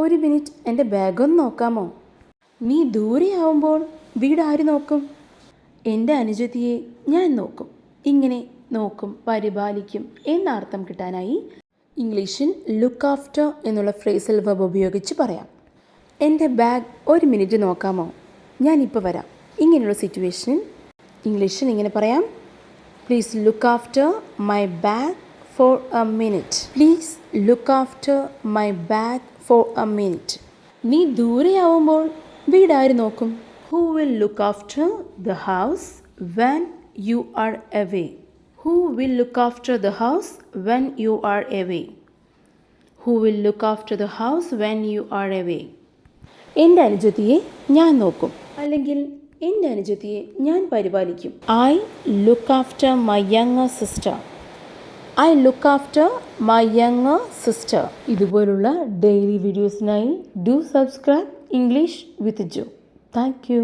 ഒരു മിനിറ്റ്, എൻ്റെ ബാഗൊന്ന് നോക്കാമോ? നീ ദൂരെയാവുമ്പോൾ വീട് ആര് നോക്കും? എൻ്റെ അനുജത്തിയെ ഞാൻ നോക്കും. ഇങ്ങനെ നോക്കും, പരിപാലിക്കും എന്ന അർത്ഥം കിട്ടാനായി ഇംഗ്ലീഷിൽ ലുക്ക് ആഫ്റ്റർ എന്നുള്ള ഫ്രേസൽ വെർബ് ഉപയോഗിച്ച് പറയാം. എൻ്റെ ബാഗ് ഒരു മിനിറ്റ് നോക്കാമോ? ഞാനിപ്പോൾ വരാം. ഇങ്ങനെയുള്ള സിറ്റുവേഷൻ ഇംഗ്ലീഷിൽ ഇങ്ങനെ പറയാം: please look after my bag for a minute. Please look after my bag for a minute. നീ ദൂരെയാവുമ്പോൾ വീട് ആര് നോക്കും? Who will look after the house when you are away? Who will look after the house when you are away? Who will look after the house when you are away? എൻ്റെ അനുജത്തിയെ ഞാൻ നോക്കും, അല്ലെങ്കിൽ എൻ്റെ അനുജത്തിയെ ഞാൻ പരിപാലിക്കും. I look after my younger sister. I look after my younger sister. ഇതുപോലുള്ള daily വീഡിയോസിനായി do subscribe English with Jo. Thank U.